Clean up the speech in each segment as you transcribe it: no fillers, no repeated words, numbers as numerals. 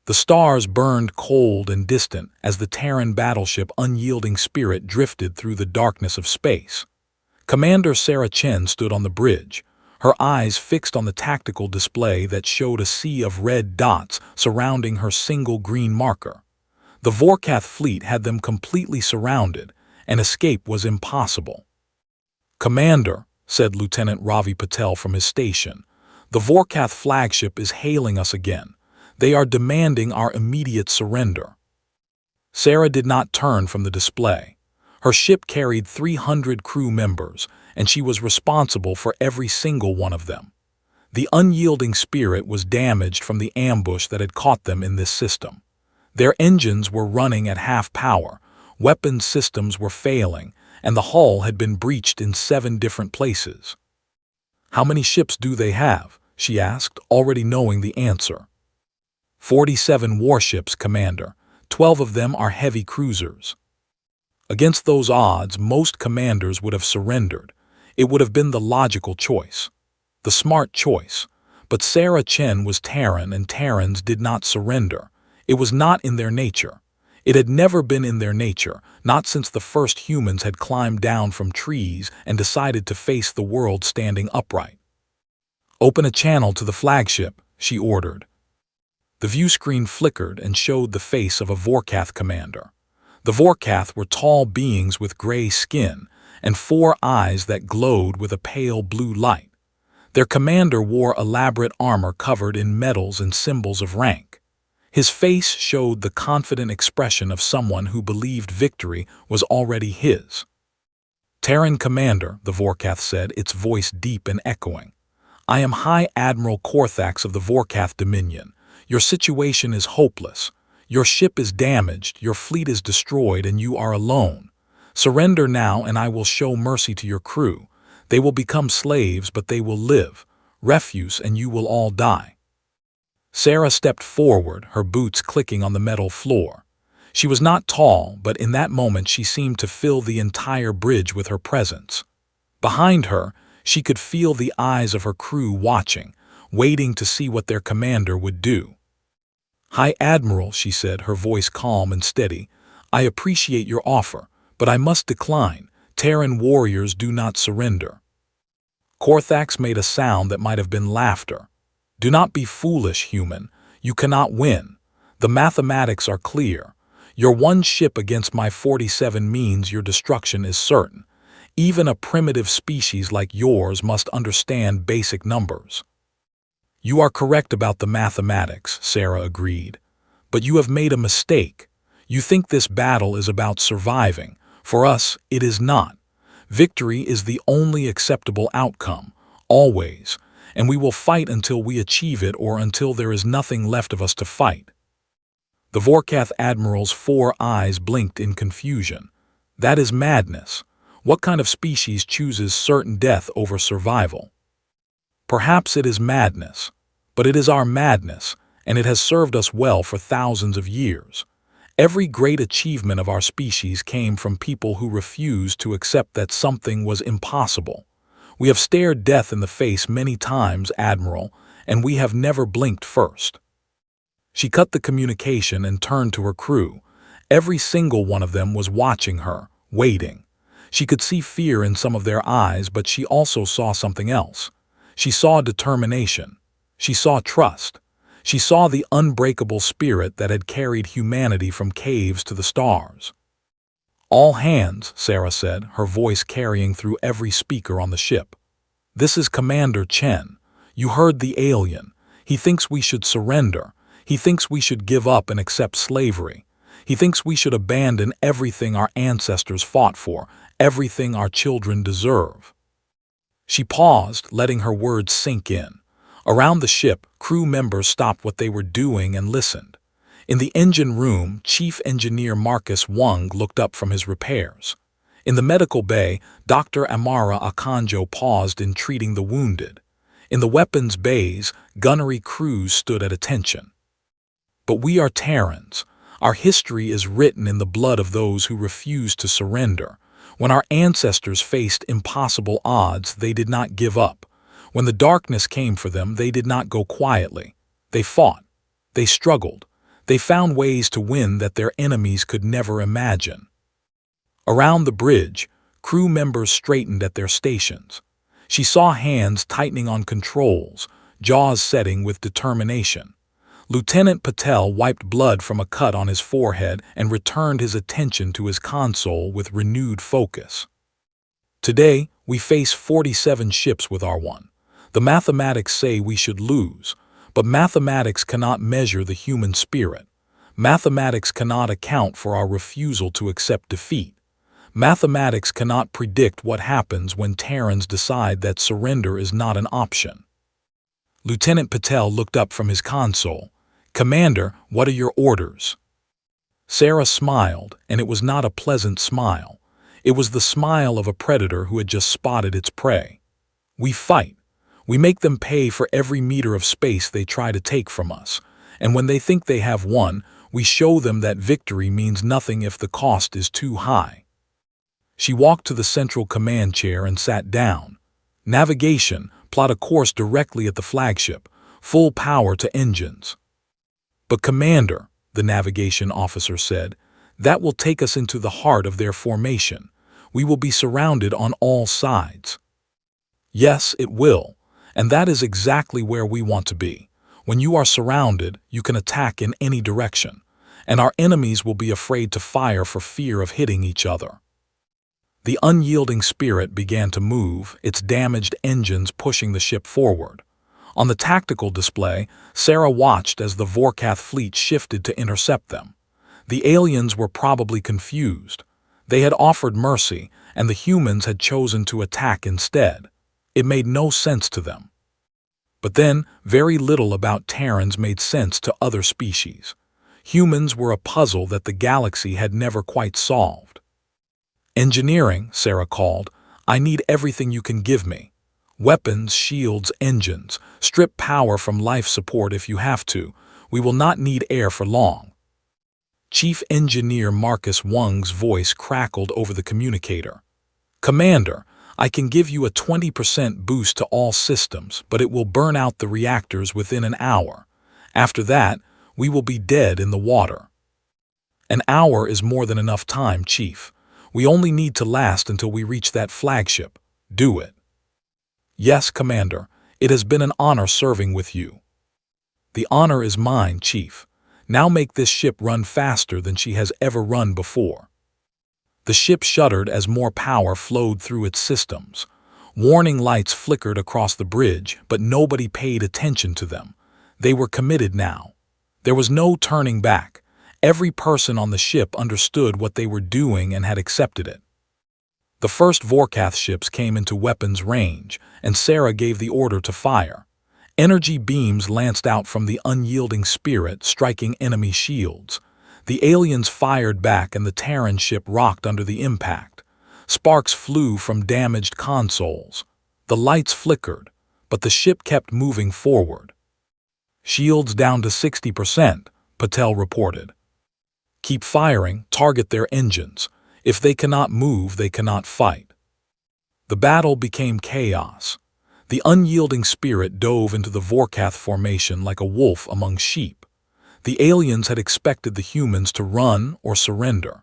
The stars burned cold and distant as the Terran battleship Unyielding Spirit drifted through the darkness of space. Commander Sarah Chen stood on the bridge, her eyes fixed on the tactical display that showed a sea of red dots surrounding her single green marker. The Vorkath fleet had them completely surrounded, and escape was impossible. "Commander," said Lieutenant Ravi Patel from his station, "the Vorkath flagship is hailing us again. They are demanding our immediate surrender." Sarah did not turn from the display. Her ship carried 300 crew members, and she was responsible for every single one of them. The Unyielding Spirit was damaged from the ambush that had caught them in this system. Their engines were running at half power, weapons systems were failing, and the hull had been breached in 7 different places. "How many ships do they have?" she asked, already knowing the answer. 47 warships, Commander. 12 of them are heavy cruisers." Against those odds, most commanders would have surrendered. It would have been the logical choice, the smart choice. But Sarah Chen was Terran, and Terrans did not surrender. It was not in their nature. It had never been in their nature, not since the first humans had climbed down from trees and decided to face the world standing upright. "Open a channel to the flagship," she ordered. The view screen flickered and showed the face of a Vorkath commander. The Vorkath were tall beings with gray skin and 4 eyes that glowed with a pale blue light. Their commander wore elaborate armor covered in medals and symbols of rank. His face showed the confident expression of someone who believed victory was already his. "Terran Commander," the Vorkath said, its voice deep and echoing. "I am High Admiral Korthax of the Vorkath Dominion. Your situation is hopeless. Your ship is damaged, your fleet is destroyed, and you are alone. Surrender now, and I will show mercy to your crew. They will become slaves, but they will live. Refuse, and you will all die." Sarah stepped forward, her boots clicking on the metal floor. She was not tall, but in that moment she seemed to fill the entire bridge with her presence. Behind her, she could feel the eyes of her crew watching, waiting to see what their commander would do. "High Admiral," she said, her voice calm and steady, "I appreciate your offer, but I must decline. Terran warriors do not surrender." Korthax made a sound that might have been laughter. "Do not be foolish, human. You cannot win. The mathematics are clear. Your 1 ship against my 47 means your destruction is certain. Even a primitive species like yours must understand basic numbers." "You are correct about the mathematics," Sarah agreed. "But you have made a mistake. You think this battle is about surviving. For us, it is not. Victory is the only acceptable outcome, always, and we will fight until we achieve it or until there is nothing left of us to fight." The Vorkath Admiral's 4 eyes blinked in confusion. "That is madness. What kind of species chooses certain death over survival?" "Perhaps it is madness, but it is our madness, and it has served us well for thousands of years. Every great achievement of our species came from people who refused to accept that something was impossible. We have stared death in the face many times, Admiral, and we have never blinked first." She cut the communication and turned to her crew. Every single one of them was watching her, waiting. She could see fear in some of their eyes, but she also saw something else. She saw determination. She saw trust. She saw the unbreakable spirit that had carried humanity from caves to the stars. "All hands," Sarah said, her voice carrying through every speaker on the ship. "This is Commander Chen. You heard the alien. He thinks we should surrender. He thinks we should give up and accept slavery. He thinks we should abandon everything our ancestors fought for, everything our children deserve." She paused, letting her words sink in. Around the ship, crew members stopped what they were doing and listened. In the engine room, Chief Engineer Marcus Wung looked up from his repairs. In the medical bay, Dr. Amara Akanjo paused in treating the wounded. In the weapons bays, gunnery crews stood at attention. But we are Terrans. Our history is written in the blood of those who refuse to surrender. When our ancestors faced impossible odds, they did not give up. When the darkness came for them, they did not go quietly. They fought. They struggled. They found ways to win that their enemies could never imagine. Around the bridge, crew members straightened at their stations. She saw hands tightening on controls, jaws setting with determination. Lieutenant Patel wiped blood from a cut on his forehead and returned his attention to his console with renewed focus. Today, we face 47 ships with R1. The mathematics say we should lose, but mathematics cannot measure the human spirit. Mathematics cannot account for our refusal to accept defeat. Mathematics cannot predict what happens when Terrans decide that surrender is not an option. Lieutenant Patel looked up from his console. "Commander, what are your orders?" Sarah smiled, and it was not a pleasant smile. It was the smile of a predator who had just spotted its prey. "We fight. We make them pay for every meter of space they try to take from us, and when they think they have won, we show them that victory means nothing if the cost is too high." She walked to the central command chair and sat down. "Navigation, plot a course directly at the flagship, full power to engines." "But Commander," the navigation officer said, "that will take us into the heart of their formation. We will be surrounded on all sides." "Yes, it will, and that is exactly where we want to be. When you are surrounded, you can attack in any direction, and our enemies will be afraid to fire for fear of hitting each other." The unyielding Spirit began to move, its damaged engines pushing the ship forward. On the tactical display, Sarah watched as the Vorkath fleet shifted to intercept them. The aliens were probably confused. They had offered mercy, and the humans had chosen to attack instead. It made no sense to them. But then, very little about Terrans made sense to other species. Humans were a puzzle that the galaxy had never quite solved. "Engineering," Sarah called. "I need everything you can give me. Weapons, shields, engines. Strip power from life support if you have to. We will not need air for long." Chief Engineer Marcus Wung's voice crackled over the communicator. "Commander, I can give you a 20% boost to all systems, but it will burn out the reactors within an hour. After that, we will be dead in the water." "An hour is more than enough time, Chief. We only need to last until we reach that flagship. Do it." "Yes, Commander. It has been an honor serving with you." "The honor is mine, Chief. Now make this ship run faster than she has ever run before." The ship shuddered as more power flowed through its systems. Warning lights flickered across the bridge, but nobody paid attention to them. They were committed now. There was no turning back. Every person on the ship understood what they were doing and had accepted it. The first Vorkath ships came into weapons range, and Sarah gave the order to fire. Energy beams lanced out from the unyielding Spirit, striking enemy shields. The aliens fired back and the Terran ship rocked under the impact. Sparks flew from damaged consoles. The lights flickered, but the ship kept moving forward. "Shields down to 60%, Patel reported. "Keep firing, target their engines. If they cannot move, they cannot fight." The battle became chaos. The unyielding Spirit dove into the Vorkath formation like a wolf among sheep. The aliens had expected the humans to run or surrender.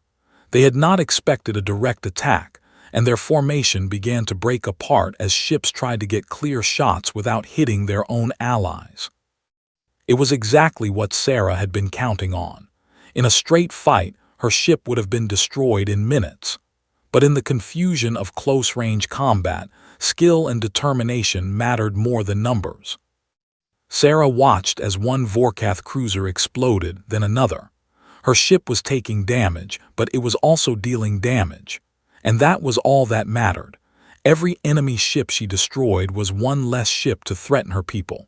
They had not expected a direct attack, and their formation began to break apart as ships tried to get clear shots without hitting their own allies. It was exactly what Sarah had been counting on. In a straight fight, her ship would have been destroyed in minutes. But in the confusion of close-range combat, skill and determination mattered more than numbers. Sarah watched as one Vorkath cruiser exploded, then another. Her ship was taking damage, but it was also dealing damage. And that was all that mattered. Every enemy ship she destroyed was one less ship to threaten her people.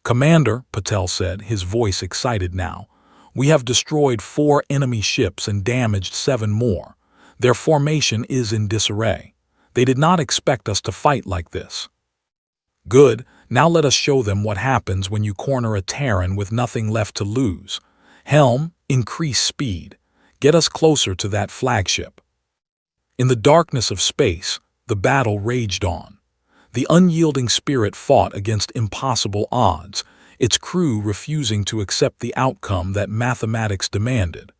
"Commander," Patel said, his voice excited now, "we have destroyed 4 enemy ships and damaged 7 more. Their formation is in disarray. They did not expect us to fight like this." "Good, now let us show them what happens when you corner a Terran with nothing left to lose. Helm, increase speed. Get us closer to that flagship." In the darkness of space, the battle raged on. The unyielding Spirit fought against impossible odds. its crew refusing to accept the outcome that mathematics demanded.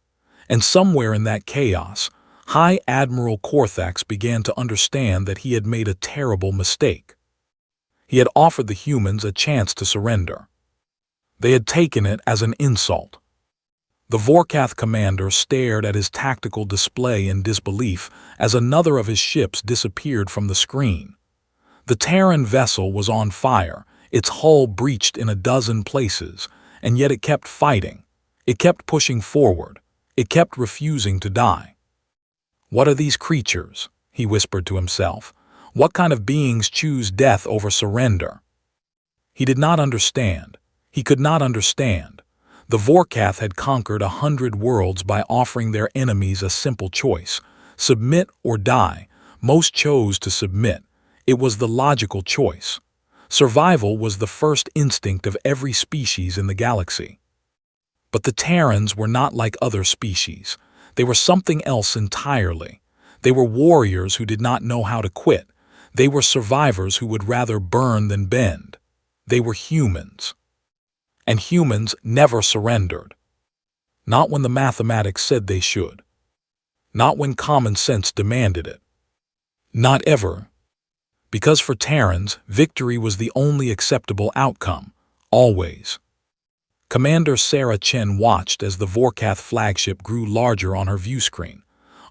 And somewhere in that chaos, High Admiral Korthax began to understand that he had made a terrible mistake. He had offered the humans a chance to surrender. They had taken it as an insult. The Vorkath commander stared at his tactical display in disbelief as another of his ships disappeared from the screen. The Terran vessel was on fire, its hull breached in a dozen places, and yet it kept fighting. It kept pushing forward. It kept refusing to die. "What are these creatures?" he whispered to himself. "What kind of beings choose death over surrender?" He did not understand. He could not understand. The Vorkath had conquered 100 worlds by offering their enemies a simple choice: submit or die. Most chose to submit. It was the logical choice. Survival was the first instinct of every species in the galaxy. But the Terrans were not like other species. They were something else entirely. They were warriors who did not know how to quit. They were survivors who would rather burn than bend. They were humans. And humans never surrendered. Not when the mathematics said they should. Not when common sense demanded it. Not ever. Because for Terrans, victory was the only acceptable outcome, always. Commander Sarah Chen watched as the Vorkath flagship grew larger on her view screen.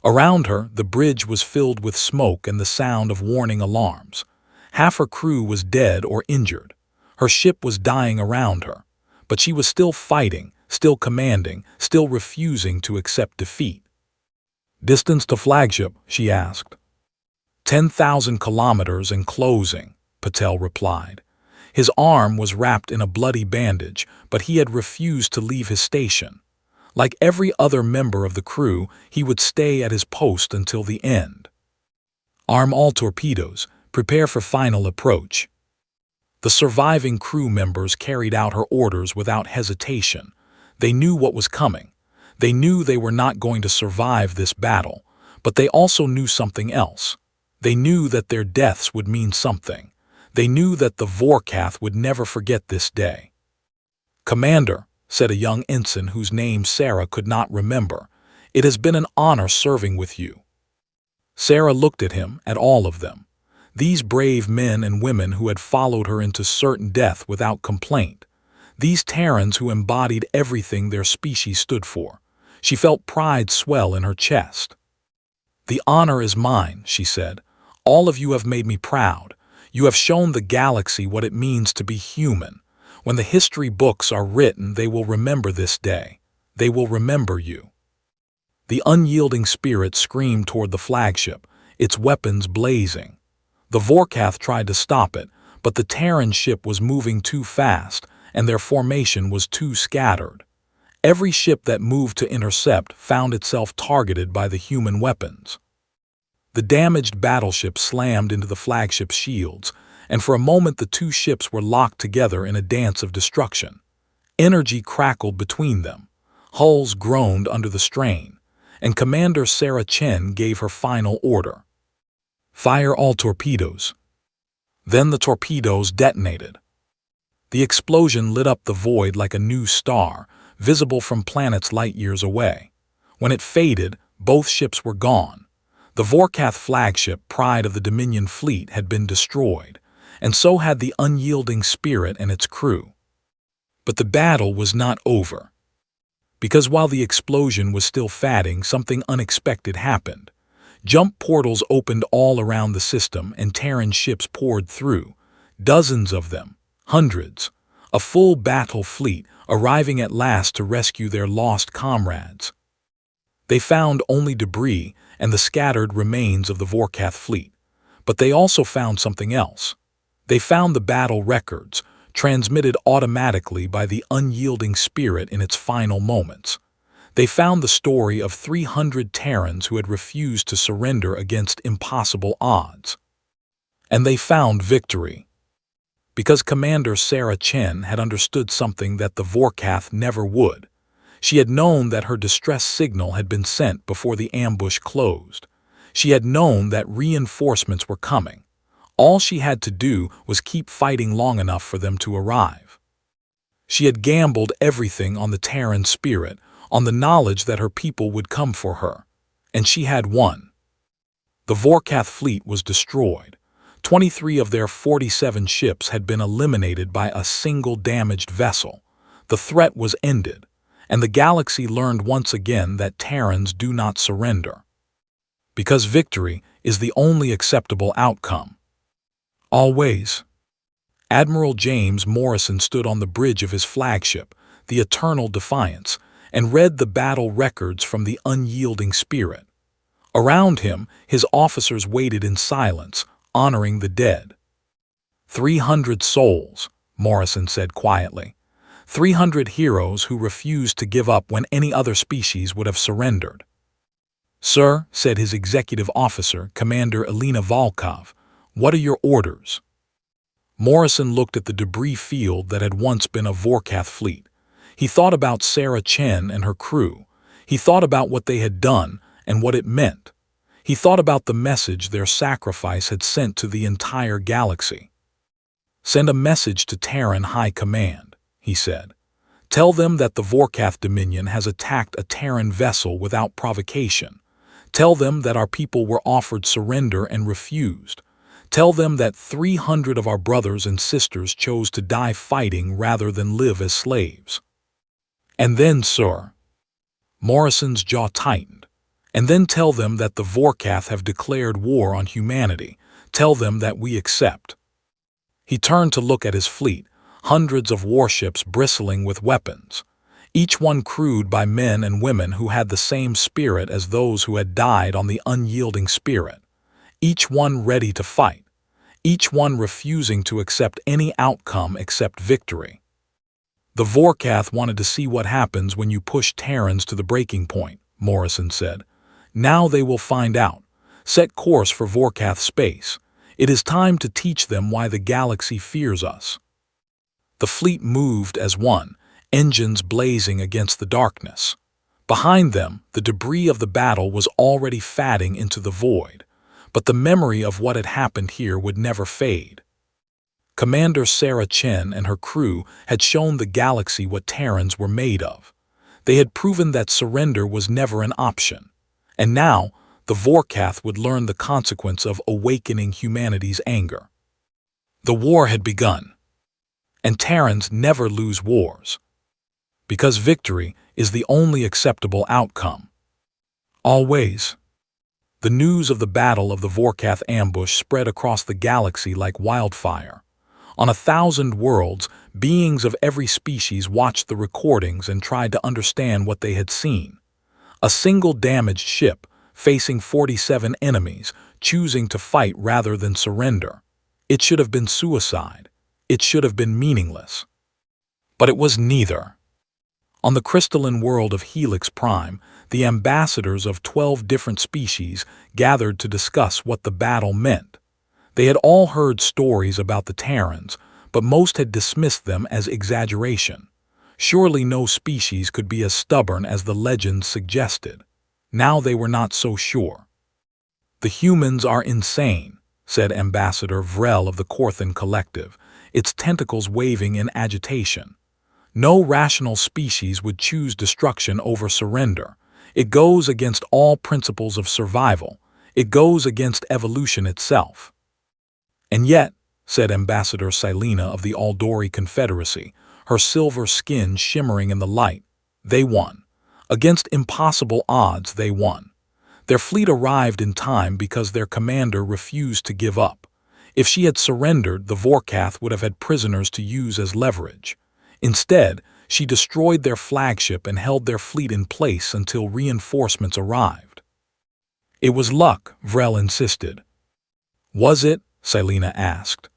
Around her, the bridge was filled with smoke and the sound of warning alarms. Half her crew was dead or injured. Her ship was dying around her. But she was still fighting, still commanding, still refusing to accept defeat. "Distance to flagship?" she asked. 10,000 kilometers and closing," Patel replied. His arm was wrapped in a bloody bandage, but he had refused to leave his station. Like every other member of the crew, he would stay at his post until the end. "Arm all torpedoes. Prepare for final approach." The surviving crew members carried out her orders without hesitation. They knew what was coming. They knew they were not going to survive this battle, but they also knew something else. They knew that their deaths would mean something. They knew that the Vorkath would never forget this day. "Commander," said a young ensign whose name Sarah could not remember, "it has been an honor serving with you." Sarah looked at him, at all of them. These brave men and women who had followed her into certain death without complaint. These Terrans who embodied everything their species stood for. She felt pride swell in her chest. "The honor is mine," she said. "All of you have made me proud. You have shown the galaxy what it means to be human. When the history books are written, they will remember this day. They will remember you." The unyielding spirit screamed toward the flagship, its weapons blazing. The Vorkath tried to stop it, but the Terran ship was moving too fast, and their formation was too scattered. Every ship that moved to intercept found itself targeted by the human weapons. The damaged battleship slammed into the flagship's shields, and for a moment the two ships were locked together in a dance of destruction. Energy crackled between them. Hulls groaned under the strain, and Commander Sarah Chen gave her final order: "Fire all torpedoes." Then the torpedoes detonated. The explosion lit up the void like a new star, visible from planets light years away. When it faded, both ships were gone. The Vorkath flagship, pride of the Dominion fleet, had been destroyed, and so had the unyielding spirit and its crew. But the battle was not over. Because while the explosion was still fading, something unexpected happened. Jump portals opened all around the system and Terran ships poured through. Dozens of them, hundreds. A full battle fleet arriving at last to rescue their lost comrades. They found only debris and the scattered remains of the Vorkath fleet. But they also found something else. They found the battle records, transmitted automatically by the unyielding spirit in its final moments. They found the story of 300 Terrans who had refused to surrender against impossible odds. And they found victory. Because Commander Sarah Chen had understood something that the Vorkath never would. She had known that her distress signal had been sent before the ambush closed. She had known that reinforcements were coming. All she had to do was keep fighting long enough for them to arrive. She had gambled everything on the Terran spirit, on the knowledge that her people would come for her. And she had won. The Vorkath fleet was destroyed. 23 of their 47 ships had been eliminated by a single damaged vessel. The threat was ended, and the galaxy learned once again that Terrans do not surrender. Because victory is the only acceptable outcome. Always. Admiral James Morrison stood on the bridge of his flagship, the Eternal Defiance, and read the battle records from the unyielding spirit. Around him, his officers waited in silence, honoring the dead. 300 souls, Morrison said quietly. 300 heroes who refused to give up when any other species would have surrendered. Sir, said his executive officer, Commander Elena Volkov, what are your orders? Morrison looked at the debris field that had once been a Vorkath fleet. He thought about Sarah Chen and her crew. He thought about what they had done and what it meant. He thought about the message their sacrifice had sent to the entire galaxy. Send a message to Terran High Command, he said. Tell them that the Vorkath Dominion has attacked a Terran vessel without provocation. Tell them that our people were offered surrender and refused. Tell them that 300 of our brothers and sisters chose to die fighting rather than live as slaves. And then, sir, Morrison's jaw tightened. And then tell them that the Vorkath have declared war on humanity. Tell them that we accept. He turned to look at his fleet, hundreds of warships bristling with weapons, each one crewed by men and women who had the same spirit as those who had died on the unyielding spirit, each one ready to fight, each one refusing to accept any outcome except victory. The Vorkath wanted to see what happens when you push Terrans to the breaking point, Morrison said. Now they will find out. Set course for Vorkath space. It is time to teach them why the galaxy fears us. The fleet moved as one, engines blazing against the darkness. Behind them, the debris of the battle was already fading into the void, but the memory of what had happened here would never fade. Commander Sarah Chen and her crew had shown the galaxy what Terrans were made of. They had proven that surrender was never an option. And now, the Vorkath would learn the consequence of awakening humanity's anger. The war had begun. And Terrans never lose wars. Because victory is the only acceptable outcome. Always. The news of the battle of the Vorkath ambush spread across the galaxy like wildfire. On 1,000 worlds, beings of every species watched the recordings and tried to understand what they had seen. A single damaged ship, facing 47 enemies, choosing to fight rather than surrender. It should have been suicide. It should have been meaningless. But it was neither. On the crystalline world of Helix Prime, the ambassadors of 12 different species gathered to discuss what the battle meant. They had all heard stories about the Terrans, but most had dismissed them as exaggeration. Surely no species could be as stubborn as the legends suggested. Now they were not so sure. The humans are insane, said Ambassador Vrel of the Korthan Collective, its tentacles waving in agitation. No rational species would choose destruction over surrender. It goes against all principles of survival. It goes against evolution itself. And yet, said Ambassador Silena of the Aldori Confederacy, her silver skin shimmering in the light, they won. Against impossible odds, they won. Their fleet arrived in time because their commander refused to give up. If she had surrendered, the Vorkath would have had prisoners to use as leverage. Instead, she destroyed their flagship and held their fleet in place until reinforcements arrived. It was luck, Vrel insisted. Was it? Silena asked.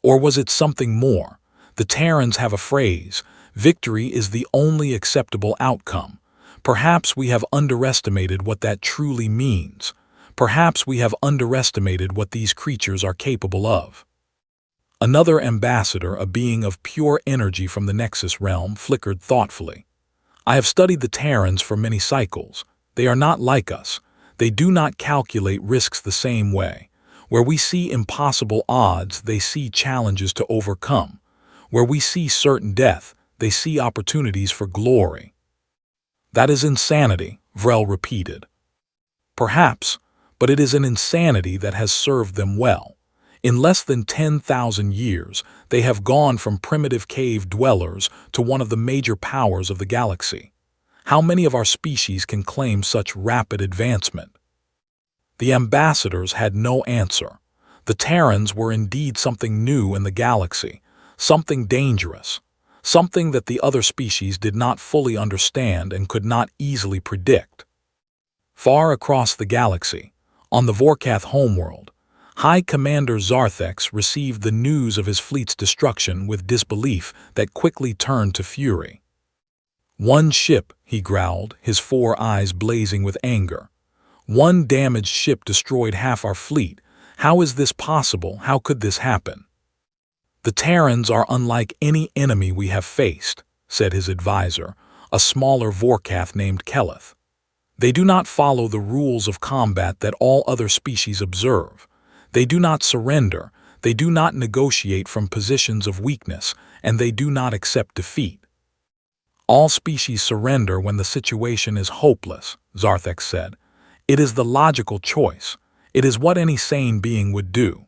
Or was it something more? The Terrans have a phrase, victory is the only acceptable outcome. Perhaps we have underestimated what that truly means. Perhaps we have underestimated what these creatures are capable of. Another ambassador, a being of pure energy from the Nexus realm, flickered thoughtfully. I have studied the Terrans for many cycles. They are not like us. They do not calculate risks the same way. Where we see impossible odds, they see challenges to overcome. Where we see certain death, they see opportunities for glory. That is insanity, Vrel repeated. Perhaps, but it is an insanity that has served them well. In less than 10,000 years, they have gone from primitive cave dwellers to one of the major powers of the galaxy. How many of our species can claim such rapid advancement? The ambassadors had no answer. The Terrans were indeed something new in the galaxy, something dangerous, something that the other species did not fully understand and could not easily predict. Far across the galaxy, on the Vorkath homeworld, High Commander Zarthex received the news of his fleet's destruction with disbelief that quickly turned to fury. "One ship," he growled, his 4 eyes blazing with anger. "One damaged ship destroyed half our fleet. How is this possible? How could this happen?" "The Terrans are unlike any enemy we have faced," said his advisor, a smaller Vorkath named Keleth. "They do not follow the rules of combat that all other species observe. They do not surrender, they do not negotiate from positions of weakness, and they do not accept defeat." "All species surrender when the situation is hopeless," Zarthex said. "It is the logical choice. It is what any sane being would do."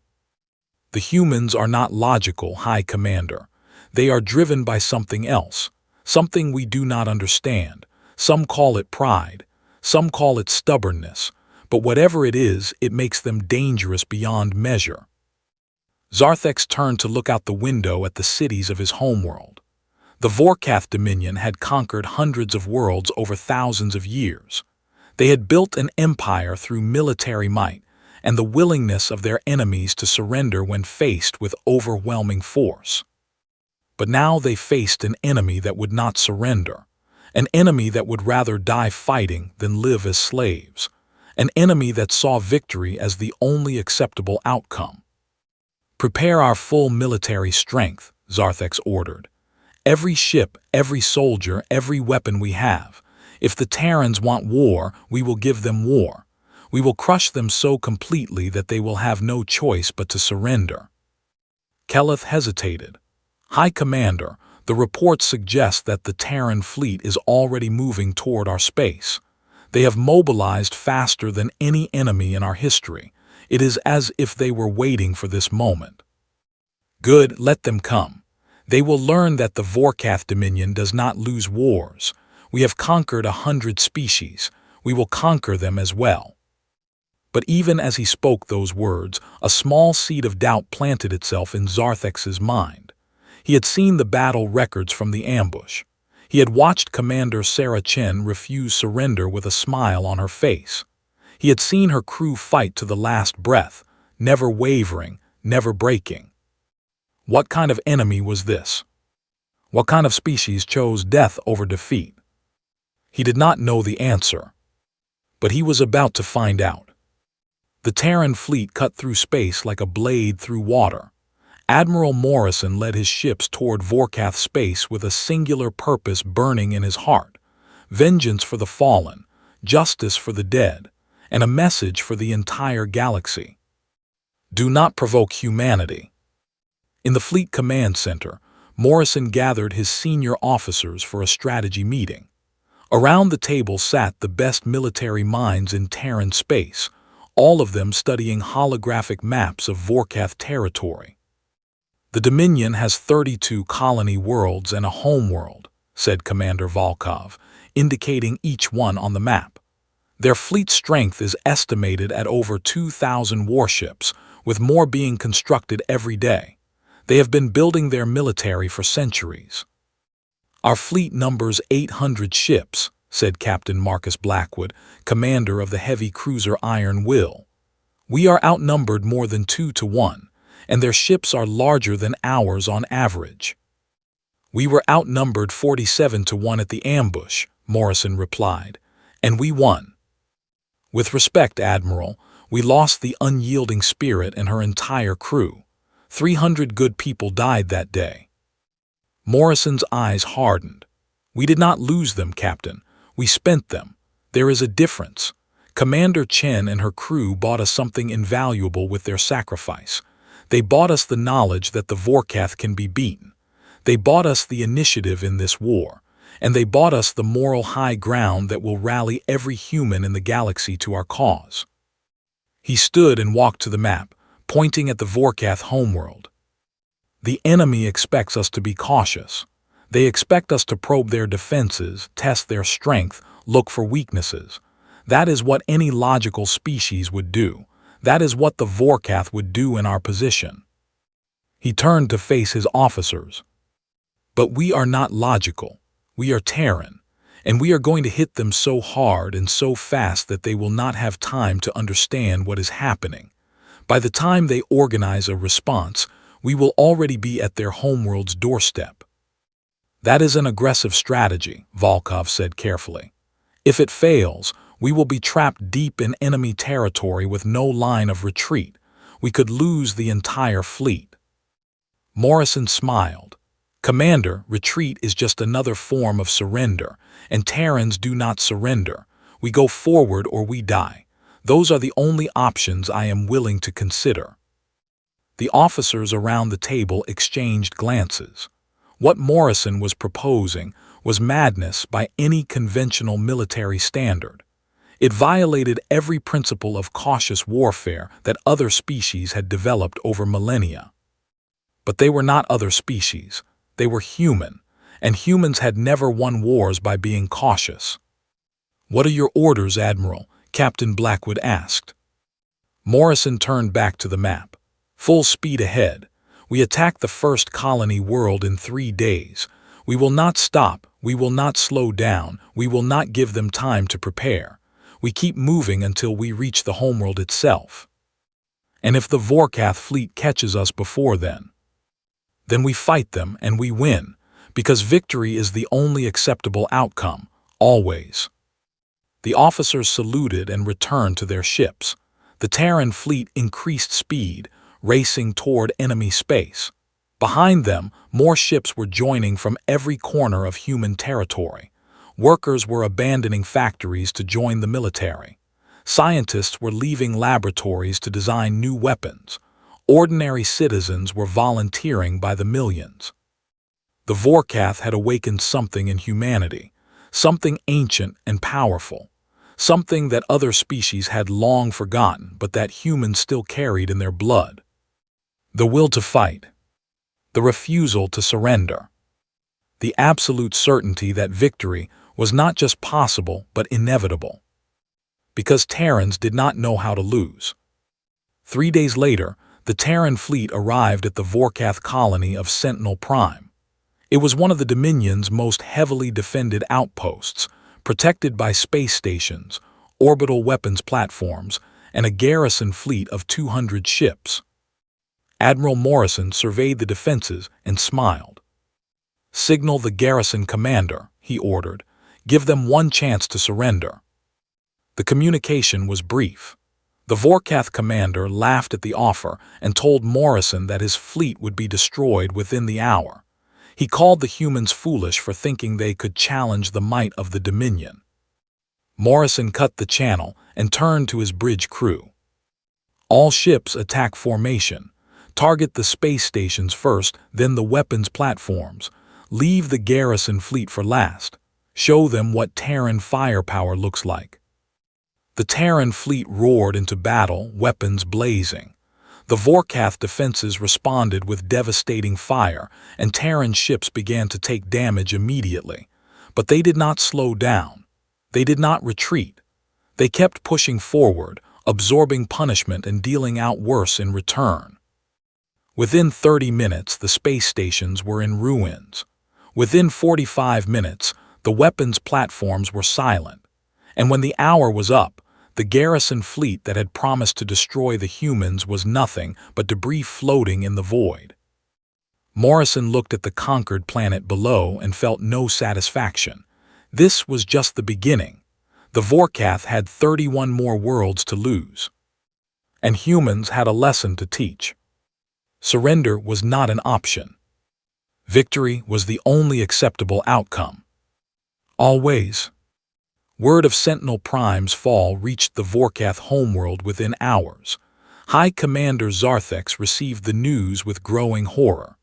"The humans are not logical, High Commander. They are driven by something else, something we do not understand. Some call it pride, some call it stubbornness, but whatever it is, it makes them dangerous beyond measure." Zarthex turned to look out the window at the cities of his homeworld. The Vorkath Dominion had conquered hundreds of worlds over thousands of years. They had built an empire through military might and the willingness of their enemies to surrender when faced with overwhelming force. But now they faced an enemy that would not surrender, an enemy that would rather die fighting than live as slaves, an enemy that saw victory as the only acceptable outcome. "Prepare our full military strength," Zarthex ordered. "Every ship, every soldier, every weapon we have. If the Terrans want war, we will give them war. We will crush them so completely that they will have no choice but to surrender." Keleth hesitated. "High Commander, the reports suggest that the Terran fleet is already moving toward our space. They have mobilized faster than any enemy in our history. It is as if they were waiting for this moment." "Good, let them come. They will learn that the Vorkath Dominion does not lose wars. We have conquered 100 species. We will conquer them as well." But even as he spoke those words, a small seed of doubt planted itself in Zarthex's mind. He had seen the battle records from the ambush. He had watched Commander Sarah Chen refuse surrender with a smile on her face. He had seen her crew fight to the last breath, never wavering, never breaking. What kind of enemy was this? What kind of species chose death over defeat? He did not know the answer, but he was about to find out. The Terran fleet cut through space like a blade through water. Admiral Morrison led his ships toward Vorkath space with a singular purpose burning in his heart: vengeance for the fallen, justice for the dead, and a message for the entire galaxy. Do not provoke humanity. In the Fleet Command Center, Morrison gathered his senior officers for a strategy meeting. Around the table sat the best military minds in Terran space, all of them studying holographic maps of Vorkath territory. "The Dominion has 32 colony worlds and a homeworld," said Commander Volkov, indicating each one on the map. "Their fleet strength is estimated at over 2,000 warships, with more being constructed every day. They have been building their military for centuries." "Our fleet numbers 800 ships," said Captain Marcus Blackwood, commander of the heavy cruiser Iron Will. "We are outnumbered more than 2 to 1, and their ships are larger than ours on average." "We were outnumbered 47 to 1 at the ambush," Morrison replied, "and we won." "With respect, Admiral, we lost the unyielding Spirit and her entire crew. 300 good people died that day." Morrison's eyes hardened. "We did not lose them, Captain. We spent them. There is a difference. Commander Chen and her crew bought us something invaluable with their sacrifice. They bought us the knowledge that the Vorkath can be beaten. They bought us the initiative in this war, and they bought us the moral high ground that will rally every human in the galaxy to our cause. He stood and walked to the map, pointing at the Vorkath homeworld. The enemy expects us to be cautious. They expect us to probe their defenses, test their strength, look for weaknesses. That is what any logical species would do. That is what the Vorkath would do in our position. He turned to face his officers. But we are not logical. We are Terran, and we are going to hit them so hard and so fast that they will not have time to understand what is happening. By the time they organize a response, we will already be at their homeworld's doorstep. That is an aggressive strategy, Volkov said carefully. If it fails, we will be trapped deep in enemy territory with no line of retreat. We could lose the entire fleet. Morrison smiled. Commander, retreat is just another form of surrender, and Terrans do not surrender. We go forward or we die. Those are the only options I am willing to consider. The officers around the table exchanged glances. What Morrison was proposing was madness by any conventional military standard. It violated every principle of cautious warfare that other species had developed over millennia. But they were not other species. They were human, and humans had never won wars by being cautious. "What are your orders, Admiral?" Captain Blackwood asked. Morrison turned back to the map. "Full speed ahead. We attack the first colony world in 3 days. We will not stop, we will not slow down, we will not give them time to prepare. We keep moving until we reach the homeworld itself. And if the Vorkath fleet catches us before then we fight them and we win, because victory is the only acceptable outcome, always." The officers saluted and returned to their ships. The Terran fleet increased speed, racing toward enemy space. Behind them, more ships were joining from every corner of human territory. Workers were abandoning factories to join the military. Scientists were leaving laboratories to design new weapons. Ordinary citizens were volunteering by the millions. The Vorkath had awakened something in humanity, something ancient and powerful, something that other species had long forgotten but that humans still carried in their blood. The will to fight. The refusal to surrender. The absolute certainty that victory was not just possible but inevitable. Because Terrans did not know how to lose. 3 days later, the Terran fleet arrived at the Vorkath colony of Sentinel Prime. It was one of the Dominion's most heavily defended outposts, protected by space stations, orbital weapons platforms, and a garrison fleet of 200 ships. Admiral Morrison surveyed the defenses and smiled. "Signal the garrison commander," he ordered. "Give them one chance to surrender." The communication was brief. The Vorkath commander laughed at the offer and told Morrison that his fleet would be destroyed within the hour. He called the humans foolish for thinking they could challenge the might of the Dominion. Morrison cut the channel and turned to his bridge crew. "All ships attack formation. Target the space stations first, then the weapons platforms. Leave the garrison fleet for last. Show them what Terran firepower looks like." The Terran fleet roared into battle, weapons blazing. The Vorkath defenses responded with devastating fire, and Terran ships began to take damage immediately. But they did not slow down. They did not retreat. They kept pushing forward, absorbing punishment and dealing out worse in return. Within 30 minutes, the space stations were in ruins. Within 45 minutes, the weapons platforms were silent. And when the hour was up, the garrison fleet that had promised to destroy the humans was nothing but debris floating in the void. Morrison looked at the conquered planet below and felt no satisfaction. This was just the beginning. The Vorkath had 31 more worlds to lose. And humans had a lesson to teach. Surrender was not an option. Victory was the only acceptable outcome. Always. Word of Sentinel Prime's fall reached the Vorkath homeworld within hours. High Commander Zarthex received the news with growing horror.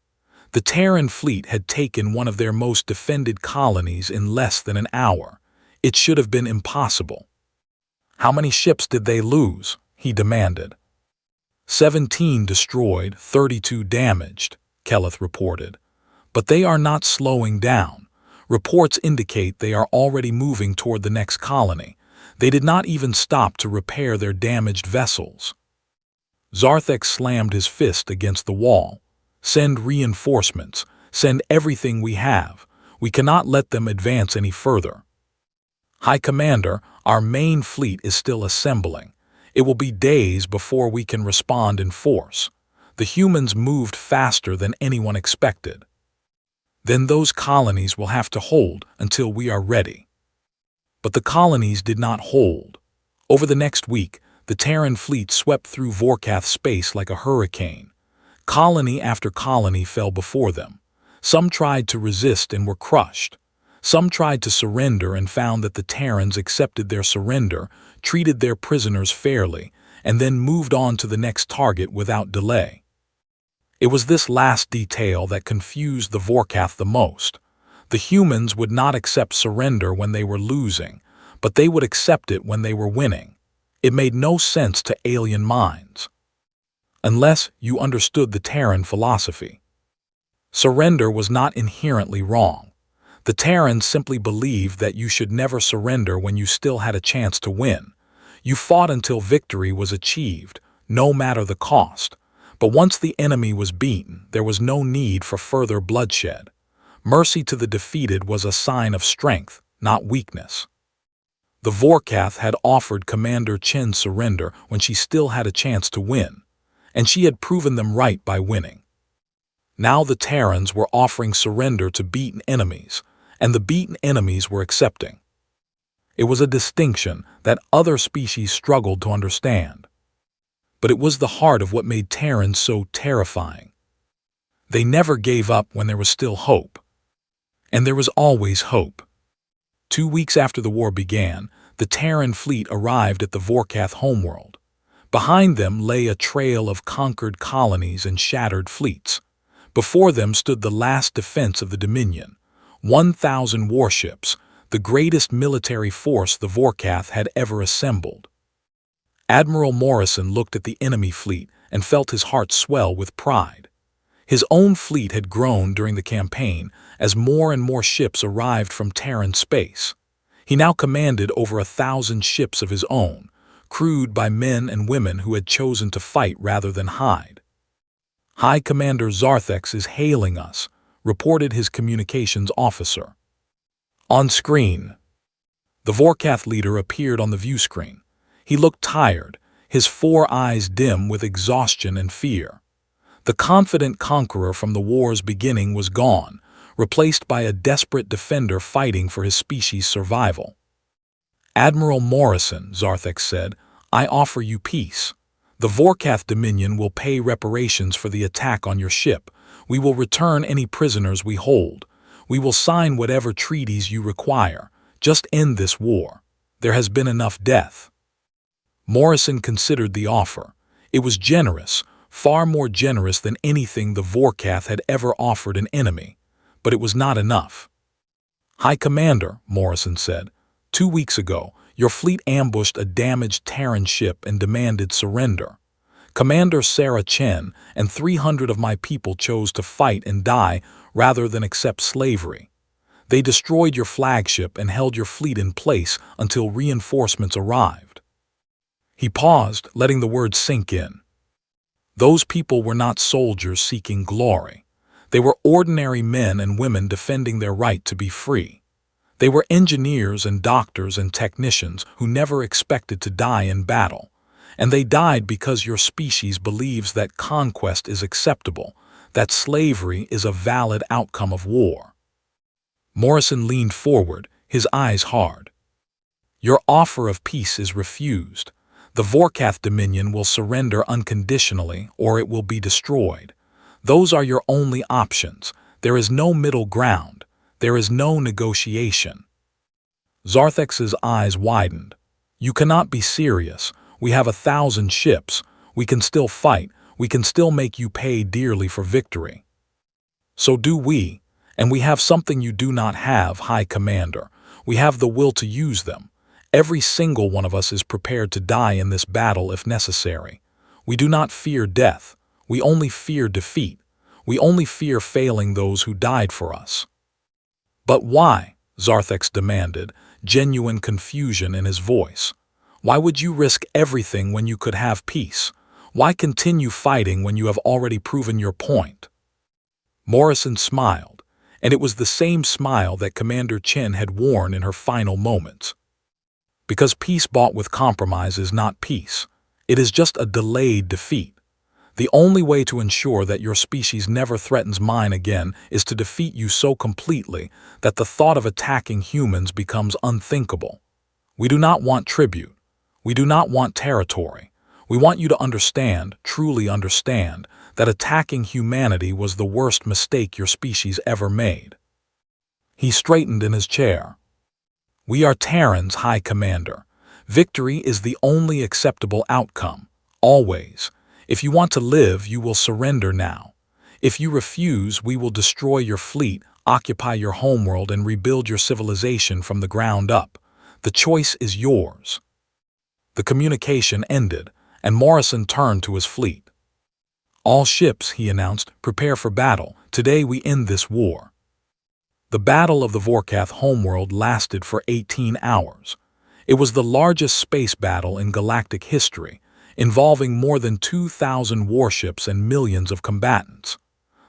The Terran fleet had taken one of their most defended colonies in less than an hour. It should have been impossible. "How many ships did they lose?" he demanded. 17 destroyed, 32 damaged, Kelleth reported. But they are not slowing down. Reports indicate they are already moving toward the next colony. They did not even stop to repair their damaged vessels. Zarthek slammed his fist against the wall. "Send reinforcements. Send everything we have. We cannot let them advance any further." "High Commander, our main fleet is still assembling. It will be days before we can respond in force. The humans moved faster than anyone expected." "Then those colonies will have to hold until we are ready." But the colonies did not hold. Over the next week, the Terran fleet swept through Vorkath space like a hurricane. Colony after colony fell before them. Some tried to resist and were crushed. Some tried to surrender and found that the Terrans accepted their surrender, treated their prisoners fairly, and then moved on to the next target without delay. It was this last detail that confused the Vorkath the most. The humans would not accept surrender when they were losing, but they would accept it when they were winning. It made no sense to alien minds. Unless you understood the Terran philosophy. Surrender was not inherently wrong. The Terrans simply believed that you should never surrender when you still had a chance to win. You fought until victory was achieved, no matter the cost. But once the enemy was beaten, there was no need for further bloodshed. Mercy to the defeated was a sign of strength, not weakness. The Vorkath had offered Commander Chen surrender when she still had a chance to win, and she had proven them right by winning. Now the Terrans were offering surrender to beaten enemies, and the beaten enemies were accepting. It was a distinction that other species struggled to understand. But it was the heart of what made Terrans so terrifying. They never gave up when there was still hope. And there was always hope. 2 weeks after the war began, the Terran fleet arrived at the Vorkath homeworld. Behind them lay a trail of conquered colonies and shattered fleets. Before them stood the last defense of the Dominion, 1,000 warships, the greatest military force the Vorkath had ever assembled. Admiral Morrison looked at the enemy fleet and felt his heart swell with pride. His own fleet had grown during the campaign as more and more ships arrived from Terran space. He now commanded over 1,000 ships of his own, crewed by men and women who had chosen to fight rather than hide. "High Commander Zarthex is hailing us," reported his communications officer. On screen, the Vorkath leader appeared on the view screen. He looked tired, his 4 eyes dim with exhaustion and fear. The confident conqueror from the war's beginning was gone, replaced by a desperate defender fighting for his species' survival. "Admiral Morrison," Zarthex said, "I offer you peace. The Vorkath Dominion will pay reparations for the attack on your ship. We will return any prisoners we hold. We will sign whatever treaties you require. Just end this war. There has been enough death." Morrison considered the offer. It was generous, far more generous than anything the Vorkath had ever offered an enemy. But it was not enough. "High Commander," Morrison said, 2 weeks ago, your fleet ambushed a damaged Terran ship and demanded surrender. Commander Sarah Chen and 300 of my people chose to fight and die rather than accept slavery. They destroyed your flagship and held your fleet in place until reinforcements arrived." He paused, letting the words sink in. Those people were not soldiers seeking glory. They were ordinary men and women defending their right to be free. They were engineers and doctors and technicians who never expected to die in battle. And they died because your species believes that conquest is acceptable, that slavery is a valid outcome of war. Morrison leaned forward, his eyes hard. "Your offer of peace is refused. The Vorkath Dominion will surrender unconditionally or it will be destroyed. Those are your only options. There is no middle ground. There is no negotiation." Zarthex's eyes widened. "You cannot be serious. We have 1,000 ships. We can still fight. We can still make you pay dearly for victory." So do we, and we have something you do not have, High Commander. We have the will to use them. Every single one of us is prepared to die in this battle if necessary. We do not fear death. We only fear defeat. We only fear failing those who died for us. But why? Zarthex demanded, genuine confusion in his voice. Why would you risk everything when you could have peace? Why continue fighting when you have already proven your point? Morrison smiled, and it was the same smile that Commander Chen had worn in her final moments. Because peace bought with compromise is not peace. It is just a delayed defeat. The only way to ensure that your species never threatens mine again is to defeat you so completely that the thought of attacking humans becomes unthinkable. We do not want tribute. We do not want territory. We want you to understand, truly understand, that attacking humanity was the worst mistake your species ever made. He straightened in his chair. We are Terrans, High Commander. Victory is the only acceptable outcome, always. If you want to live, you will surrender now. If you refuse, we will destroy your fleet, occupy your homeworld, and rebuild your civilization from the ground up. The choice is yours. The communication ended, and Morrison turned to his fleet. All ships, he announced, prepare for battle. Today we end this war. The Battle of the Vorkath homeworld lasted for 18 hours. It was the largest space battle in galactic history, involving more than 2,000 warships and millions of combatants.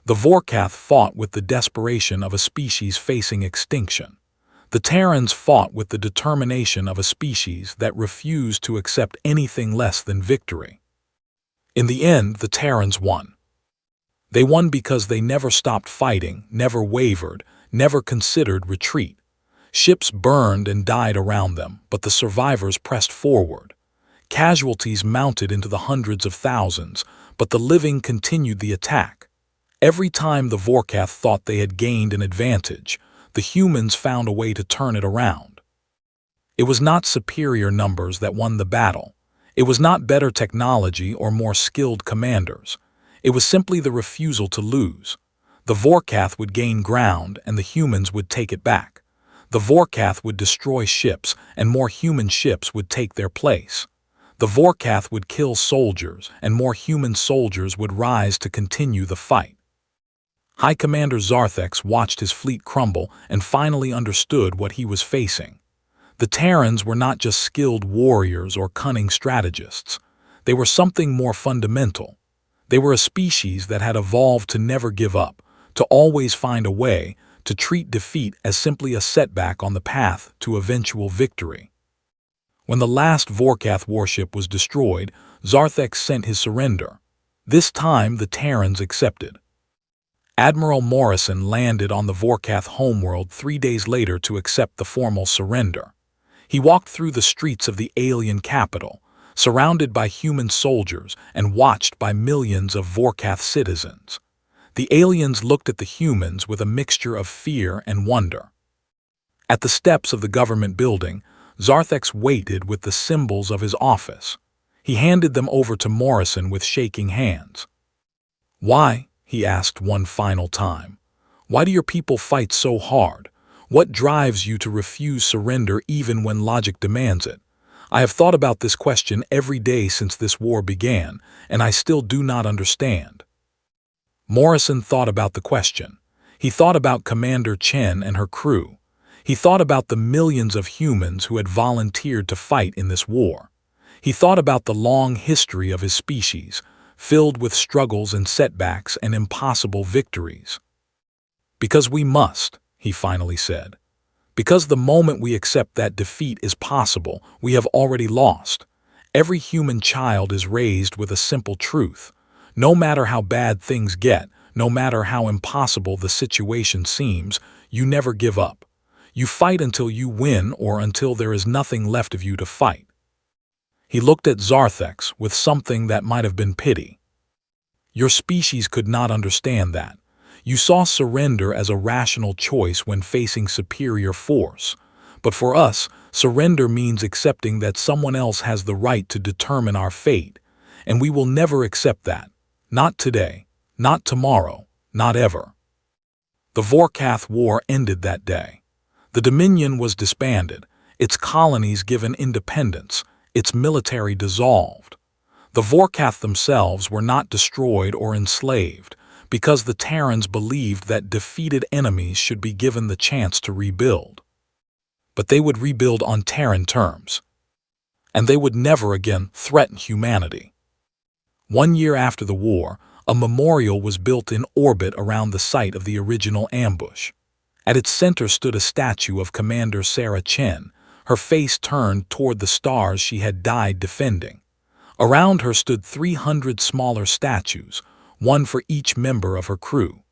The Vorkath fought with the desperation of a species facing extinction. The Terrans fought with the determination of a species that refused to accept anything less than victory. In the end, the Terrans won. They won because they never stopped fighting, never wavered, never considered retreat. Ships burned and died around them, but the survivors pressed forward. Casualties mounted into the hundreds of thousands, but the living continued the attack. Every time the Vorkath thought they had gained an advantage, the humans found a way to turn it around. It was not superior numbers that won the battle. It was not better technology or more skilled commanders. It was simply the refusal to lose. The Vorkath would gain ground and the humans would take it back. The Vorkath would destroy ships and more human ships would take their place. The Vorkath would kill soldiers and more human soldiers would rise to continue the fight. High Commander Zarthex watched his fleet crumble and finally understood what he was facing. The Terrans were not just skilled warriors or cunning strategists. They were something more fundamental. They were a species that had evolved to never give up, to always find a way, to treat defeat as simply a setback on the path to eventual victory. When the last Vorkath warship was destroyed, Zarthex sent his surrender. This time the Terrans accepted. Admiral Morrison landed on the Vorkath homeworld 3 days later to accept the formal surrender. He walked through the streets of the alien capital, surrounded by human soldiers and watched by millions of Vorkath citizens. The aliens looked at the humans with a mixture of fear and wonder. At the steps of the government building, Zarthex waited with the symbols of his office. He handed them over to Morrison with shaking hands. "Why?" he asked one final time. "Why do your people fight so hard? What drives you to refuse surrender even when logic demands it? I have thought about this question every day since this war began, and I still do not understand." Morrison thought about the question. He thought about Commander Chen and her crew. He thought about the millions of humans who had volunteered to fight in this war. He thought about the long history of his species, filled with struggles and setbacks and impossible victories. "Because we must," he finally said. "Because the moment we accept that defeat is possible, we have already lost. Every human child is raised with a simple truth. No matter how bad things get, no matter how impossible the situation seems, you never give up. You fight until you win or until there is nothing left of you to fight." He looked at Zarthex with something that might have been pity. "Your species could not understand that. You saw surrender as a rational choice when facing superior force. But for us, surrender means accepting that someone else has the right to determine our fate, and we will never accept that. Not today, not tomorrow, not ever." The Vorkath War ended that day. The Dominion was disbanded, its colonies given independence, its military dissolved. The Vorkath themselves were not destroyed or enslaved, because the Terrans believed that defeated enemies should be given the chance to rebuild. But they would rebuild on Terran terms, and they would never again threaten humanity. 1 year after the war, a memorial was built in orbit around the site of the original ambush. At its center stood a statue of Commander Sarah Chen, her face turned toward the stars she had died defending. Around her stood 300 smaller statues, one for each member of her crew.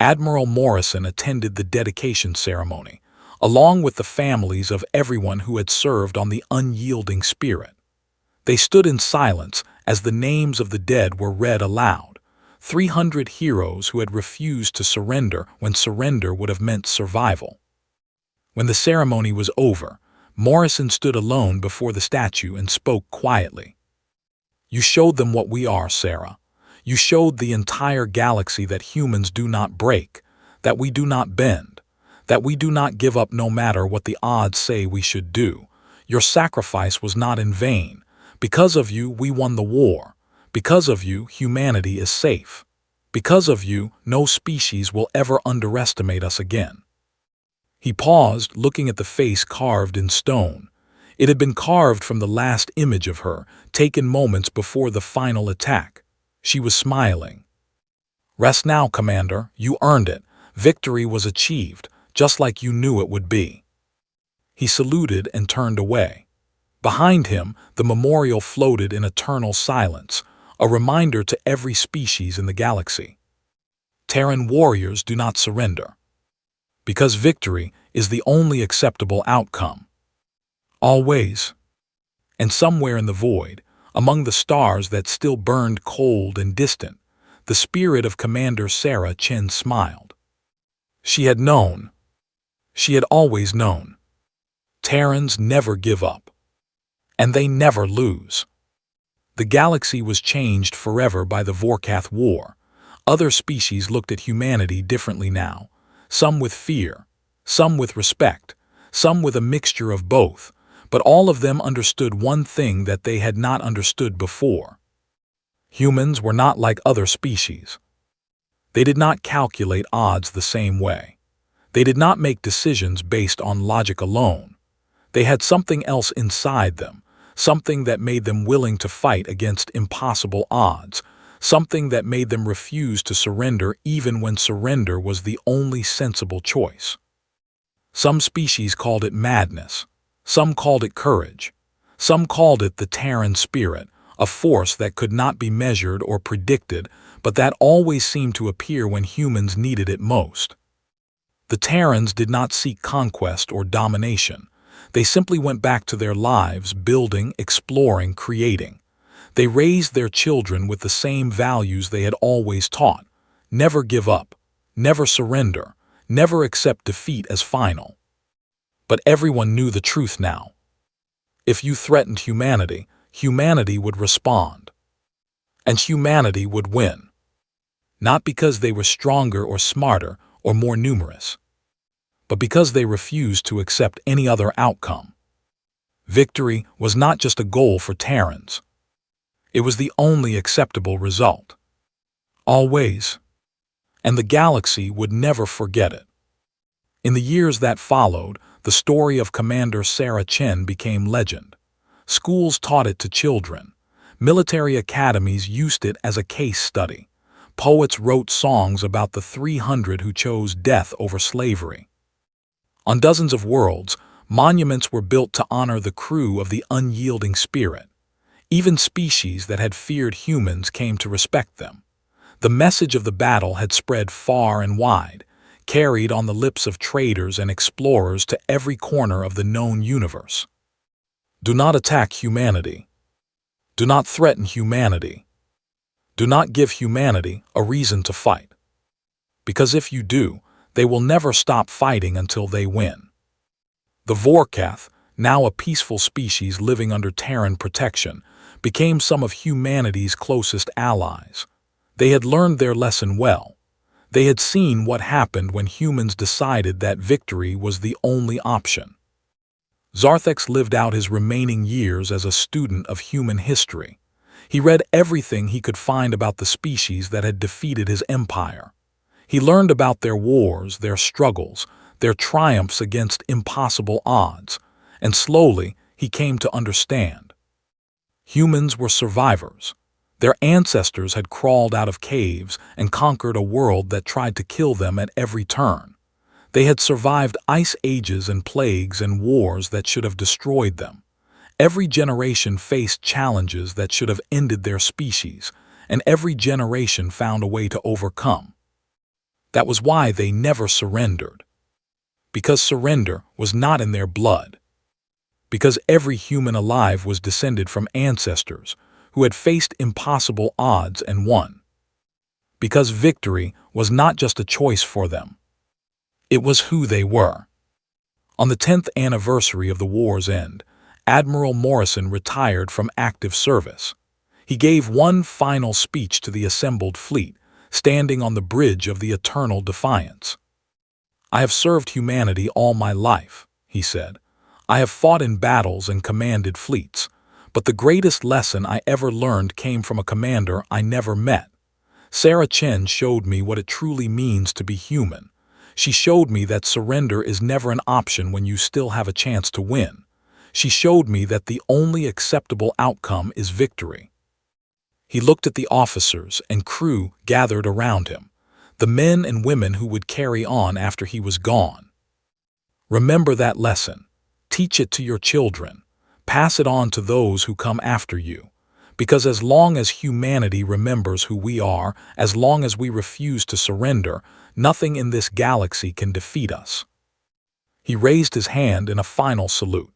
Admiral Morrison attended the dedication ceremony, along with the families of everyone who had served on the unyielding Spirit. They stood in silence as the names of the dead were read aloud, 300 heroes who had refused to surrender when surrender would have meant survival. When the ceremony was over, Morrison stood alone before the statue and spoke quietly. "You showed them what we are, Sarah. You showed the entire galaxy that humans do not break, that we do not bend, that we do not give up no matter what the odds say we should do. Your sacrifice was not in vain. Because of you, we won the war. Because of you, humanity is safe. Because of you, no species will ever underestimate us again." He paused, looking at the face carved in stone. It had been carved from the last image of her, taken moments before the final attack. She was smiling. "Rest now, Commander. You earned it. Victory was achieved, just like you knew it would be." He saluted and turned away. Behind him, the memorial floated in eternal silence, a reminder to every species in the galaxy. Terran warriors do not surrender, because victory is the only acceptable outcome. Always. And somewhere in the void, among the stars that still burned cold and distant, the spirit of Commander Sarah Chen smiled. She had known. She had always known. Terrans never give up. And they never lose. The galaxy was changed forever by the Vorkath War. Other species looked at humanity differently now, some with fear, some with respect, some with a mixture of both, but all of them understood one thing that they had not understood before. Humans were not like other species. They did not calculate odds the same way. They did not make decisions based on logic alone. They had something else inside them, something that made them willing to fight against impossible odds, something that made them refuse to surrender even when surrender was the only sensible choice. Some species called it madness. Some called it courage. Some called it the Terran spirit, a force that could not be measured or predicted, but that always seemed to appear when humans needed it most. The Terrans did not seek conquest or domination. They simply went back to their lives, building, exploring, creating. They raised their children with the same values they had always taught: never give up, never surrender, never accept defeat as final. But everyone knew the truth now. If you threatened humanity, humanity would respond. And humanity would win. Not because they were stronger or smarter or more numerous, but because they refused to accept any other outcome. Victory was not just a goal for Terrans. It was the only acceptable result. Always. And the galaxy would never forget it. In the years that followed, the story of Commander Sarah Chen became legend. Schools taught it to children. Military academies used it as a case study. Poets wrote songs about the 300 who chose death over slavery. On dozens of worlds, monuments were built to honor the crew of the unyielding spirit. Even species that had feared humans came to respect them. The message of the battle had spread far and wide, carried on the lips of traders and explorers to every corner of the known universe. Do not attack humanity. Do not threaten humanity. Do not give humanity a reason to fight. Because if you do, they will never stop fighting until they win. The Vorkath, now a peaceful species living under Terran protection, became some of humanity's closest allies. They had learned their lesson well. They had seen what happened when humans decided that victory was the only option. Zarthex lived out his remaining years as a student of human history. He read everything he could find about the species that had defeated his empire. He learned about their wars, their struggles, their triumphs against impossible odds, and slowly he came to understand. Humans were survivors. Their ancestors had crawled out of caves and conquered a world that tried to kill them at every turn. They had survived ice ages and plagues and wars that should have destroyed them. Every generation faced challenges that should have ended their species, and every generation found a way to overcome. That was why they never surrendered. Because surrender was not in their blood. Because every human alive was descended from ancestors who had faced impossible odds and won. Because victory was not just a choice for them. It was who they were. On the 10th anniversary of the war's end, Admiral Morrison retired from active service. He gave one final speech to the assembled fleet, standing on the bridge of the Eternal Defiance. "I have served humanity all my life," he said. "I have fought in battles and commanded fleets, but the greatest lesson I ever learned came from a commander I never met. Sarah Chen showed me what it truly means to be human. She showed me that surrender is never an option when you still have a chance to win. She showed me that the only acceptable outcome is victory." He looked at the officers and crew gathered around him, the men and women who would carry on after he was gone. "Remember that lesson. Teach it to your children. Pass it on to those who come after you. Because as long as humanity remembers who we are, as long as we refuse to surrender, nothing in this galaxy can defeat us." He raised his hand in a final salute.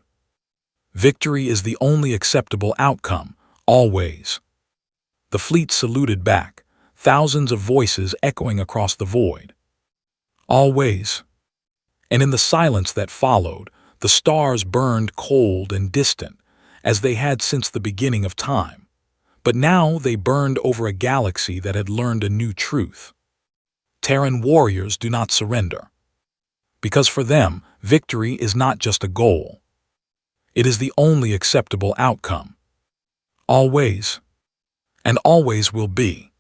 "Victory is the only acceptable outcome, always." The fleet saluted back, thousands of voices echoing across the void. "Always." And in the silence that followed, the stars burned cold and distant, as they had since the beginning of time. But now they burned over a galaxy that had learned a new truth. Terran warriors do not surrender. Because for them, victory is not just a goal. It is the only acceptable outcome. Always. And always will be.